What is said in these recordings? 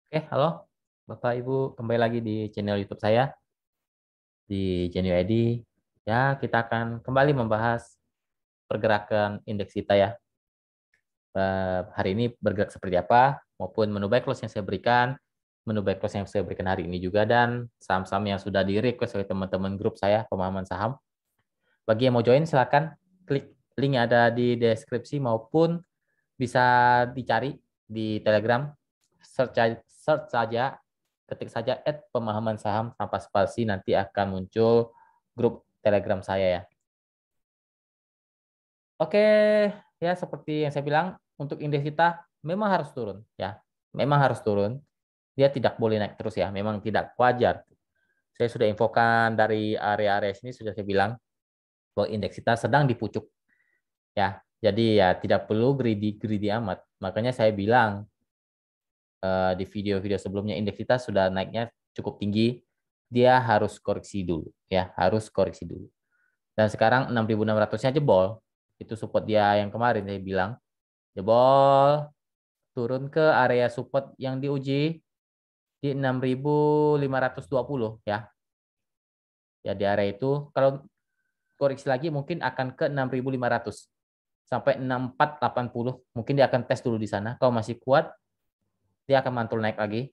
Oke, halo Bapak Ibu, kembali lagi di channel YouTube saya di Genio ID. Ya, kita akan kembali membahas pergerakan indeks kita ya. Hari ini bergerak seperti apa, maupun menu buy close yang saya berikan, menu buy close yang saya berikan hari ini juga, dan saham-saham yang sudah di-request oleh teman-teman grup saya, pemahaman saham. Bagi yang mau join, silakan klik link yang ada di deskripsi maupun bisa dicari di Telegram. Search saja, ketik saja @pemahaman saham tanpa spasi, nanti akan muncul grup Telegram saya ya. Oke, ya seperti yang saya bilang, untuk indeks kita memang harus turun ya. Memang harus turun. Dia tidak boleh naik terus ya. Memang tidak wajar. Saya sudah infokan dari area-area sini, sudah saya bilang bahwa indeks kita sedang dipucuk ya. Jadi ya tidak perlu greedy amat. Makanya saya bilang di video-video sebelumnya indeks kita sudah naiknya cukup tinggi, dia harus koreksi dulu ya, harus koreksi dulu. Dan sekarang 6.600-nya jebol. Itu support dia yang kemarin saya bilang. Jebol, turun ke area support yang diuji di 6.520 ya. Ya di area itu kalau koreksi lagi mungkin akan ke 6.500 sampai 6.480, mungkin dia akan tes dulu di sana. Kalau masih kuat, dia akan mantul naik lagi.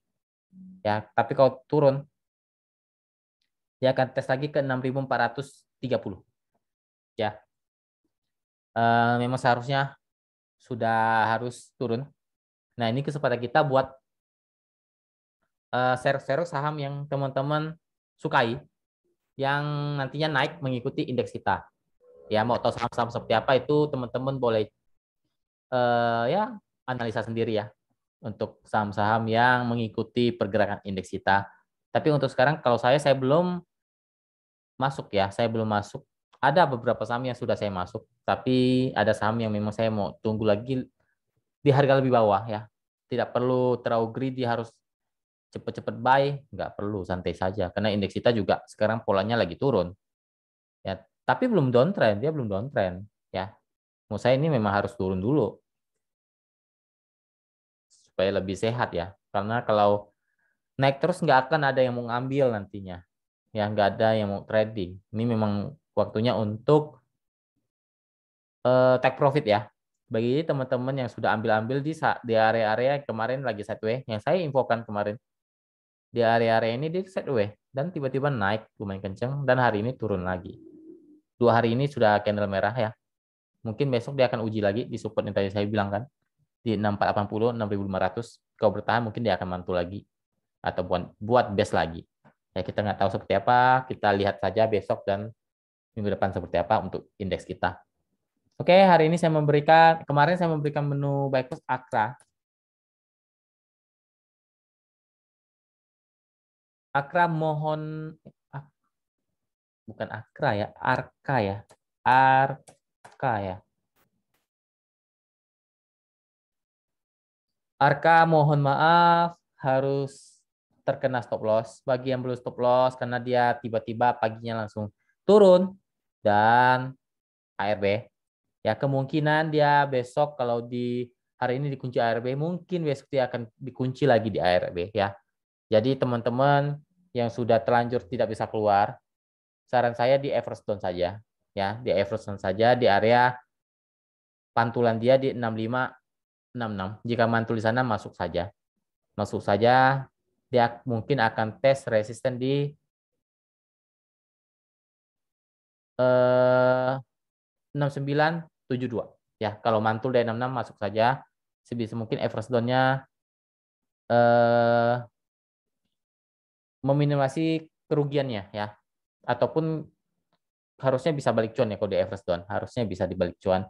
Ya, tapi kalau turun, dia akan tes lagi ke 6.430. Ya, memang seharusnya sudah harus turun. Nah, ini kesempatan kita buat share-share saham yang teman-teman sukai, yang nantinya naik mengikuti indeks kita. Ya, mau tahu saham-saham seperti apa itu teman-teman boleh ya analisa sendiri ya untuk saham-saham yang mengikuti pergerakan indeks kita. Tapi untuk sekarang kalau saya belum masuk ya, saya belum masuk. Ada beberapa saham yang sudah saya masuk, tapi ada saham yang memang saya mau tunggu lagi di harga lebih bawah ya. Tidak perlu terlalu greedy harus cepet-cepet buy, nggak perlu, santai saja. Karena indeks kita juga sekarang polanya lagi turun. Ya, tapi belum downtrend, dia belum downtrend. Ya, menurut saya ini memang harus turun dulu supaya lebih sehat ya. Karena kalau naik terus nggak akan ada yang mau ngambil nantinya. Ya, nggak ada yang mau trading. Ini memang waktunya untuk take profit ya. Bagi teman-teman yang sudah ambil-ambil di area-area kemarin lagi sideways, yang saya infokan kemarin, di area-area ini di sideways dan tiba-tiba naik lumayan kenceng dan hari ini turun lagi. 2 hari ini sudah candle merah ya. Mungkin besok dia akan uji lagi di support yang tadi saya bilang kan, di 6480, 6500. Kalau bertahan mungkin dia akan mantul lagi atau buat base lagi. Ya kita nggak tahu seperti apa, kita lihat saja besok dan minggu depan seperti apa untuk indeks kita. Oke, hari ini kemarin saya memberikan menu buy close Akra. Akra mohon, ah, bukan Akra ya, Arka ya. Arka ya. Arka mohon maaf harus terkena stop loss. Bagi yang belum stop loss karena dia tiba-tiba paginya langsung turun dan ARB. Ya kemungkinan dia besok kalau di hari ini dikunci ARB, mungkin besok dia akan dikunci lagi di ARB ya. Jadi teman-teman yang sudah terlanjur tidak bisa keluar, saran saya di Everstone saja ya, di Everstone saja di area pantulan dia di 6566. Jika mantul di sana masuk saja. Masuk saja, dia mungkin akan tes resisten di 6972. Ya, kalau mantul dari 66 masuk saja. Sebisa mungkin average down-nya eh, meminimasi kerugiannya ya. Ataupun harusnya bisa balik cuan ya kalau di average down. Harusnya bisa dibalik cuan.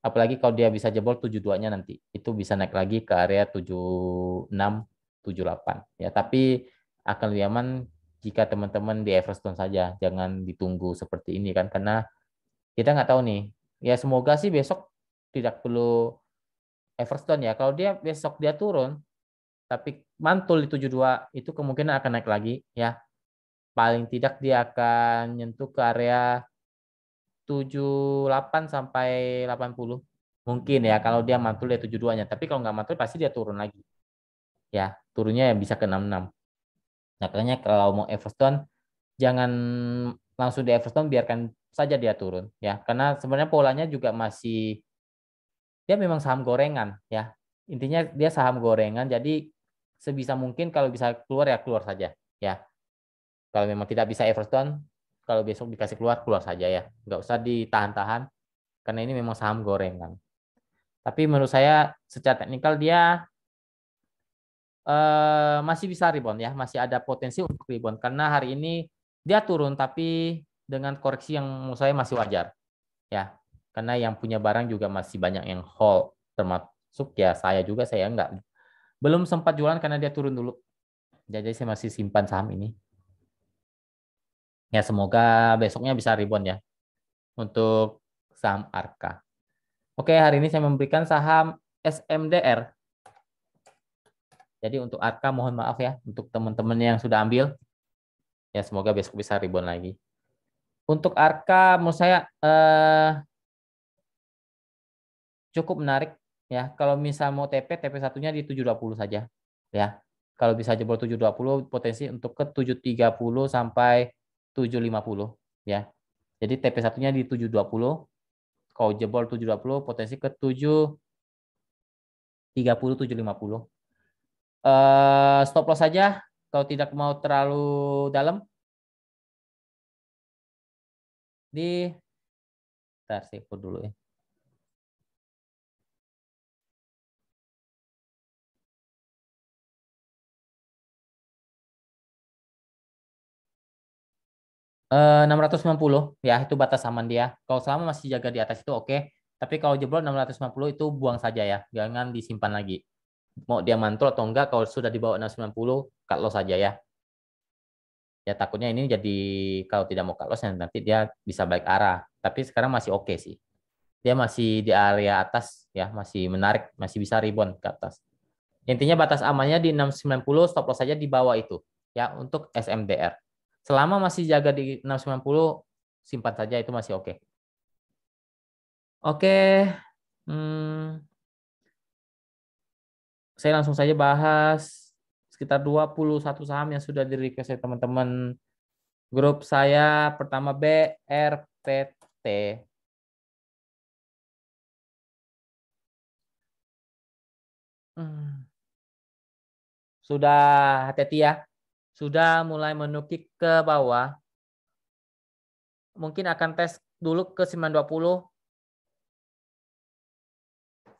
Apalagi kalau dia bisa jebol 72-nya nanti. Itu bisa naik lagi ke area 76, 78. Ya, tapi akan lebih aman jika teman-teman di Everstone saja. Jangan ditunggu seperti ini kan. Karena kita nggak tahu nih. Ya semoga sih besok tidak perlu Everstone ya. Kalau dia besok dia turun, tapi mantul di 72, itu kemungkinan akan naik lagi ya. Paling tidak dia akan nyentuh ke area 78 sampai 80. Mungkin ya kalau dia mantul dari 72-nya. Tapi kalau nggak mantul pasti dia turun lagi. ya, turunnya ya bisa ke 66. Makanya kalau mau Everton jangan langsung di Everton, biarkan saja dia turun ya. Karena sebenarnya polanya juga masih, dia memang saham gorengan ya. Intinya dia saham gorengan, jadi sebisa mungkin kalau bisa keluar ya keluar saja ya. Kalau memang tidak bisa Everton, kalau besok dikasih keluar, keluar saja ya. Nggak usah ditahan-tahan, karena ini memang saham gorengan. Tapi menurut saya secara teknikal dia masih bisa rebound ya, masih ada potensi untuk rebound. Karena hari ini dia turun, tapi dengan koreksi yang menurut saya masih wajar ya. Karena yang punya barang juga masih banyak yang hold, termasuk ya saya juga, saya nggak, belum sempat jualan karena dia turun dulu. Jadi saya masih simpan saham ini. Ya semoga besoknya bisa rebound ya untuk saham Arka. Oke, hari ini saya memberikan saham SMDR. Jadi untuk Arka mohon maaf ya untuk teman-teman yang sudah ambil. Ya semoga besok bisa rebound lagi. Untuk Arka menurut saya cukup menarik ya. Kalau misal mau TP satunya di 720 saja ya. Kalau bisa jebol 720 potensi untuk ke 730 sampai 750 ya. Jadi TP satunya di 720. Kalau jebol 720 potensi ke 730 750. Stop loss saja kalau tidak mau terlalu dalam di, bentar saya dulu ya. 690 ya, itu batas aman dia. Kalau selama masih jaga di atas itu oke. Tapi kalau jebol 690 itu buang saja ya, jangan disimpan lagi. Mau dia mantul atau enggak, kalau sudah di bawah 690 cut loss saja ya. Ya takutnya ini jadi, kalau tidak mau cut loss nanti dia bisa balik arah. Tapi sekarang masih oke sih. Dia masih di area atas ya, masih menarik, masih bisa rebound ke atas. Intinya batas amannya di 690, stop loss saja di bawah itu ya untuk SMDR. Selama masih jaga di 690, simpan saja, itu masih oke. Oke, hmm, saya langsung saja bahas sekitar 21 saham yang sudah di request oleh teman-teman grup saya. Pertama BRPT. Hmm, Sudah hati-hati ya. Sudah mulai menukik ke bawah. Mungkin akan tes dulu ke 920,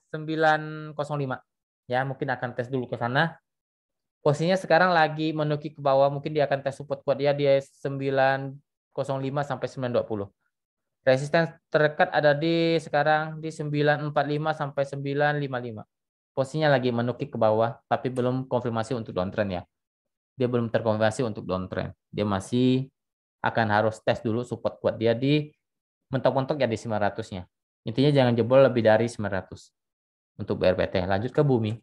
905. Ya, mungkin akan tes dulu ke sana. Posisinya sekarang lagi menukik ke bawah, mungkin dia akan tes support kuat dia di 905 sampai 920. Resisten terdekat ada di sekarang di 945 sampai 955. Posisinya lagi menukik ke bawah, tapi belum konfirmasi untuk downtrend ya. Dia belum terkonfirmasi untuk downtrend. Dia masih akan harus tes dulu support kuat dia di, mentok-mentok ya di 900-nya. Intinya jangan jebol lebih dari 900 untuk BRPT. Lanjut ke Bumi.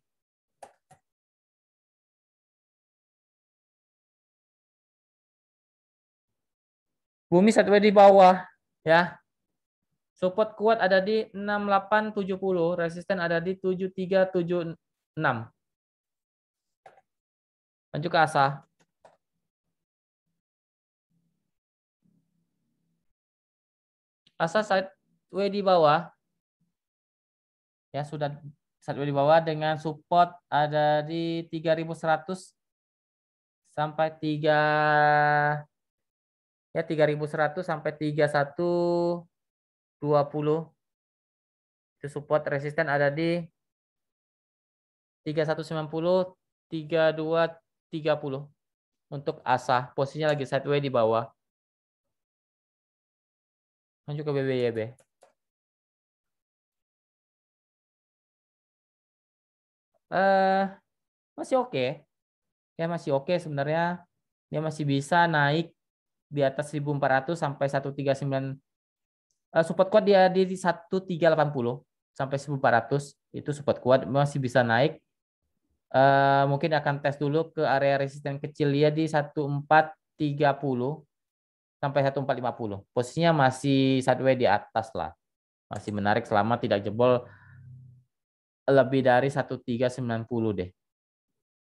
Bumi satu di bawah ya. Support kuat ada di 6870, resisten ada di 7376. Lanjut ke ASA. ASA sideways di bawah. Ya, sudah sideways di bawah dengan support ada di 3100 sampai 3, ya 3100 sampai 3120. Itu support, resisten ada di 3190, 3230. Untuk ASA posisinya lagi sideways di bawah. Lanjut ke BBYB. Eh masih oke. Ya masih oke sebenarnya. Dia masih bisa naik di atas 1400 sampai 139. Support kuat dia di 1380 sampai 1400. Itu support kuat, masih bisa naik. Mungkin akan tes dulu ke area resisten kecil dia di 1430 sampai 1450. Posisinya masih sideways di atas lah. Masih menarik selama tidak jebol lebih dari 1390 deh.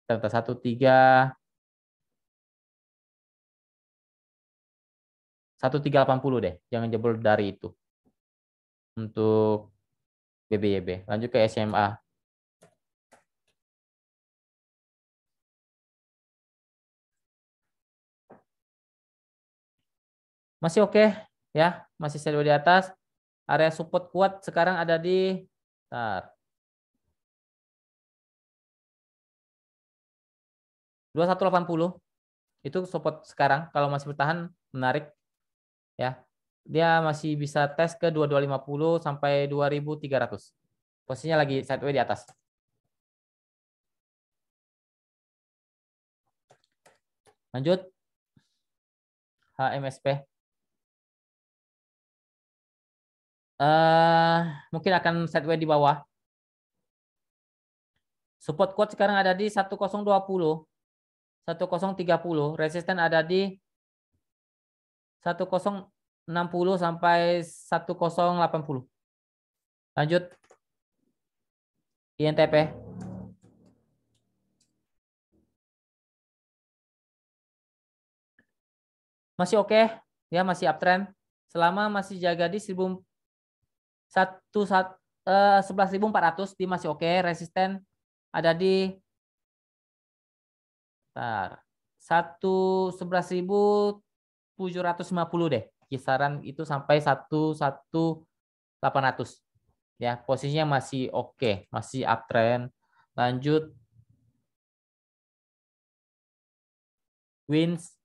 Bentar, 1380 deh. Jangan jebol dari itu. Untuk BBYB. Lanjut ke SMA. Masih oke ya, masih sideways di atas. Area support kuat sekarang ada di 2180. Itu support sekarang kalau masih bertahan menarik ya. Dia masih bisa tes ke 2250 sampai 2300. Posisinya lagi sideways di atas. Lanjut HMSP. Mungkin akan sideways di bawah. Support kuat sekarang ada di 1020, 1030. Resisten ada di 1060 sampai 1080. Lanjut INTP. Masih oke ya, masih uptrend. Selama masih jaga di 11.400 dia masih oke. Resisten ada di 11.750 deh. Kisaran itu sampai 11.800. Ya, posisinya masih oke, masih uptrend. Lanjut Wins.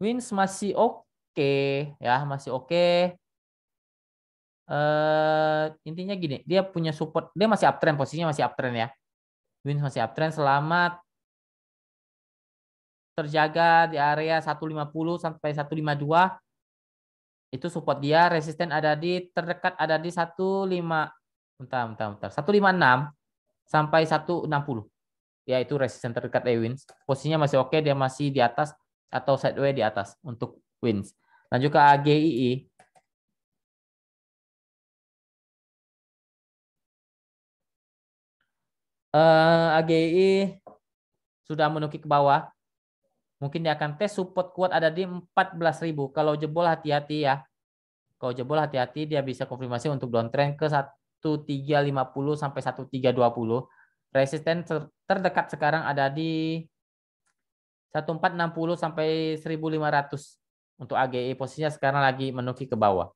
Wins masih oke ya, masih oke. Intinya gini, dia punya support, dia masih uptrend, posisinya masih uptrend ya. Wins masih uptrend selama terjaga di area 150 sampai 152. Itu support dia. Resisten ada di terdekat ada di 156 sampai 160. Ya, itu resisten terdekat Wins. Posisinya masih oke, dia masih di atas atau sideways di atas untuk Wins. Lanjut ke AGII. AGII sudah menuki ke bawah. Mungkin dia akan tes support kuat ada di 14.000. Kalau jebol hati-hati ya. Kalau jebol hati-hati, dia bisa konfirmasi untuk downtrend ke 1350 sampai 1320. Resisten terdekat sekarang ada di 1460 sampai 1500 untuk AGI. Posisinya sekarang lagi menuki ke bawah.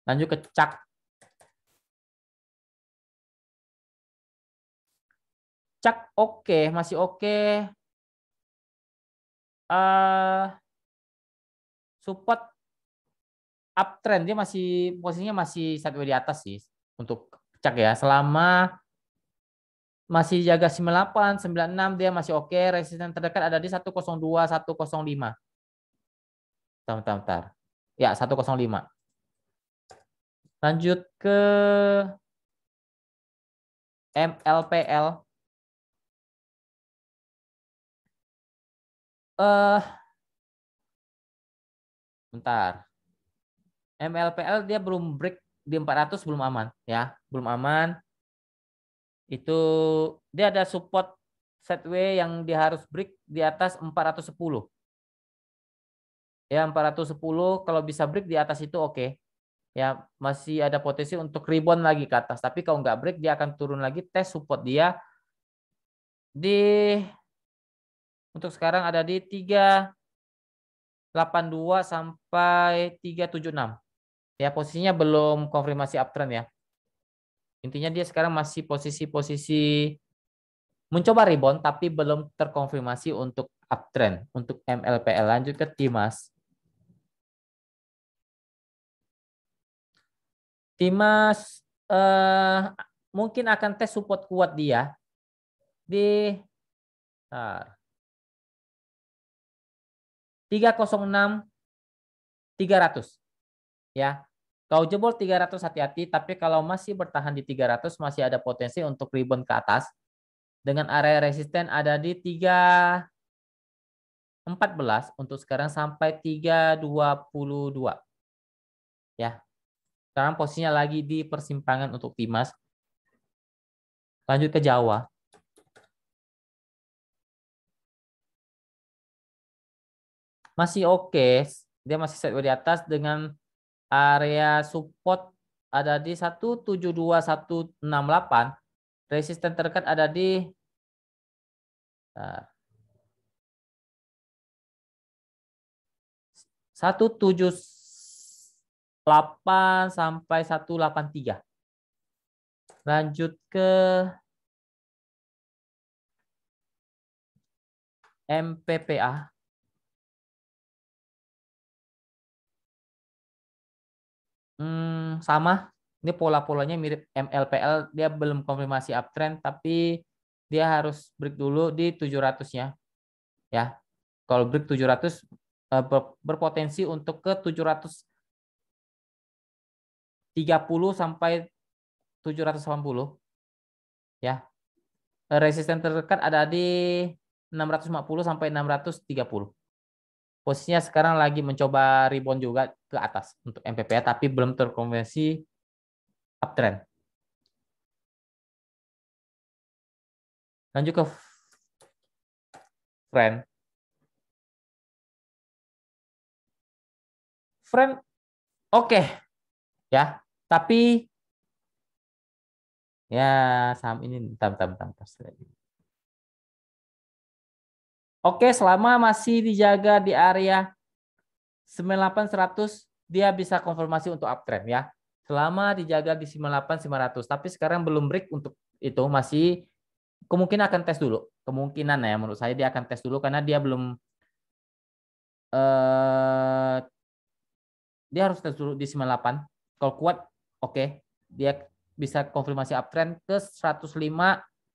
Lanjut ke CAK. CAK oke, masih oke. Support uptrend dia masih posisinya masih sideways di atas sih untuk CAK ya. Selama masih jaga 98, 96 dia masih oke. Resisten terdekat ada di 102, 105. Bentar. Ya, 105. Lanjut ke MLPL. Bentar. MLPL dia belum break di 400, belum aman ya, belum aman. Itu dia ada support sideways yang dia harus break di atas 410. Ya, 410 kalau bisa break di atas itu oke. Ya, masih ada potensi untuk rebound lagi ke atas. Tapi kalau nggak break dia akan turun lagi. Tes support dia di untuk sekarang ada di 382 sampai 376. Ya, posisinya belum konfirmasi uptrend ya. Intinya dia sekarang masih posisi-posisi mencoba rebound tapi belum terkonfirmasi untuk uptrend untuk MLPL. Lanjut ke Timas. Timas mungkin akan tes support kuat dia di 306 300 ya. Kalau jebol 300 hati-hati, tapi kalau masih bertahan di 300 masih ada potensi untuk rebound ke atas dengan area resisten ada di 314 untuk sekarang sampai 322 ya. Sekarang posisinya lagi di persimpangan untuk Timas. Lanjut ke Jawa. Masih oke. Dia masih sideways di atas dengan area support ada di 172,168. Resisten terdekat ada di 178 sampai 183. Lanjut ke MPPA. Sama. Ini pola-polanya mirip MLPL. Dia belum konfirmasi uptrend, tapi dia harus break dulu di 700-nya. Ya. Kalau break 700 berpotensi untuk ke 730 sampai 780. Ya. Resisten terdekat ada di 650 sampai 630. Posisinya sekarang lagi mencoba rebound juga ke atas untuk MPPA, tapi belum terkonversi uptrend. Lanjut ke friend. Friend oke. Ya, tapi ya saham ini tam. Oke, selama masih dijaga di area 98.100 dia bisa konfirmasi untuk uptrend ya. Selama dijaga di 98.500, tapi sekarang belum break untuk itu, masih kemungkinan akan tes dulu. Kemungkinan ya menurut saya dia akan tes dulu karena dia belum dia harus tes dulu di 98. Kalau kuat oke, dia bisa konfirmasi uptrend ke 105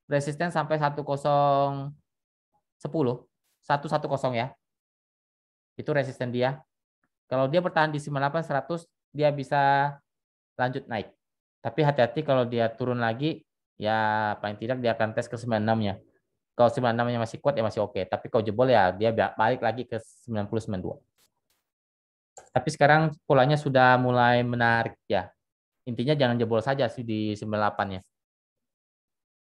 resisten sampai 1010 110 ya. Itu resisten dia. Kalau dia bertahan di 98 100 dia bisa lanjut naik. Tapi hati-hati kalau dia turun lagi ya paling tidak dia akan tes ke 96-nya. Kalau 96-nya masih kuat ya masih oke. Tapi kalau jebol ya dia balik lagi ke 90 92. Tapi sekarang polanya sudah mulai menarik ya. Intinya jangan jebol saja sih di 98-nya.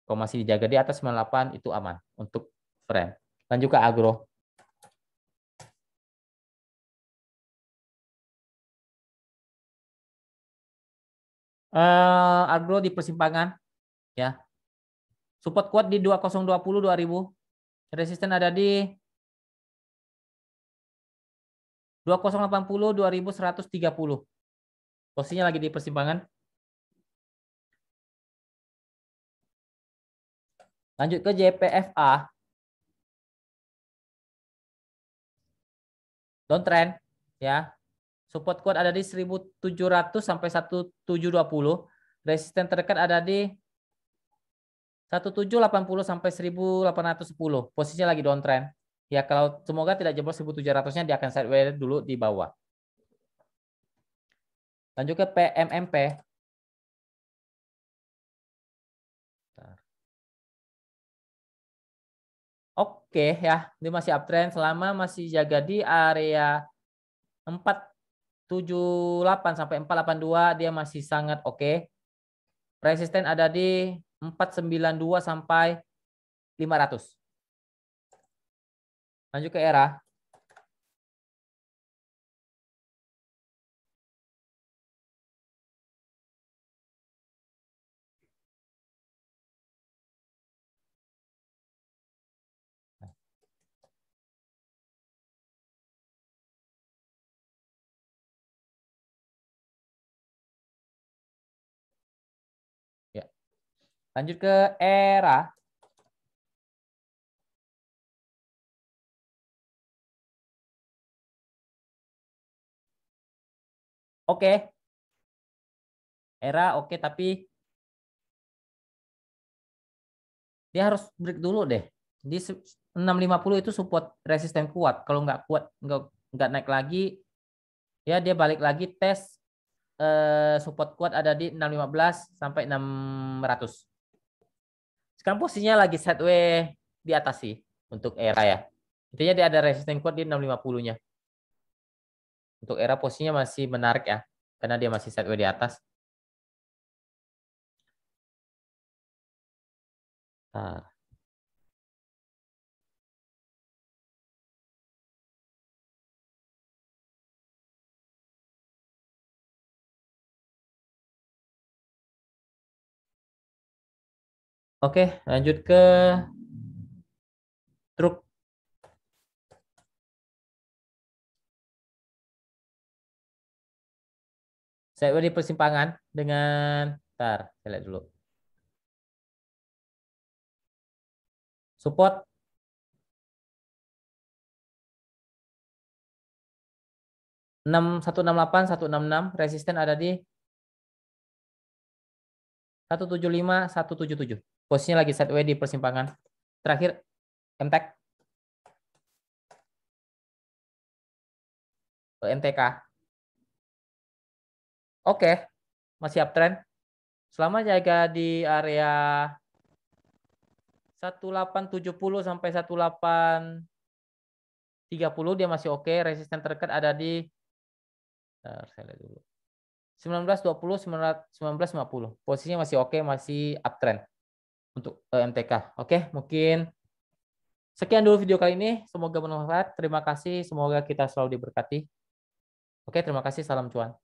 Kalau masih dijaga di atas 98 itu aman untuk friend. Lanjut ke agro. Agro di persimpangan ya. Support kuat di 2020 2000. Resisten ada di 2080 2130. Posisinya lagi di persimpangan. Lanjut ke JPFA. Downtrend ya. Support kuat ada di 1700 sampai 1720. Resisten terdekat ada di 1780 sampai 1810. Posisinya lagi downtrend. Ya kalau semoga tidak jebol 1700-nya dia akan sideways dulu di bawah. Lanjut ke PMMP. Oke ya, ini masih uptrend selama masih jaga di area 478 sampai 482 dia masih sangat oke. Resisten ada di 492 sampai 500. Lanjut ke era. Ya. Lanjut ke era. Oke. Era oke tapi dia harus break dulu deh. Di 650 itu support resisten kuat. Kalau nggak kuat, nggak naik lagi, ya dia balik lagi tes support kuat ada di 615 sampai 600. Sekarang posisinya lagi sideways di atas sih untuk era ya. Intinya dia ada resisten kuat di 650-nya. Untuk era posisinya masih menarik ya. karena dia masih sideways di atas. Nah. Oke, lanjut ke truk. Sideways di persimpangan dengan, ntar, saya lihat dulu. Support 168, 166, resisten ada di 175, 177. Posisinya lagi sideways di persimpangan. Terakhir, MTEK, MTK. Oke, masih uptrend. Selama jaga di area 1870 sampai 1830 dia masih oke. Resisten terdekat ada di, saya lihat dulu. 1920, 1950. Posisinya masih oke, masih uptrend untuk MTK. Oke, mungkin sekian dulu video kali ini. Semoga bermanfaat. Terima kasih. Semoga kita selalu diberkati. Oke, terima kasih. Salam cuan.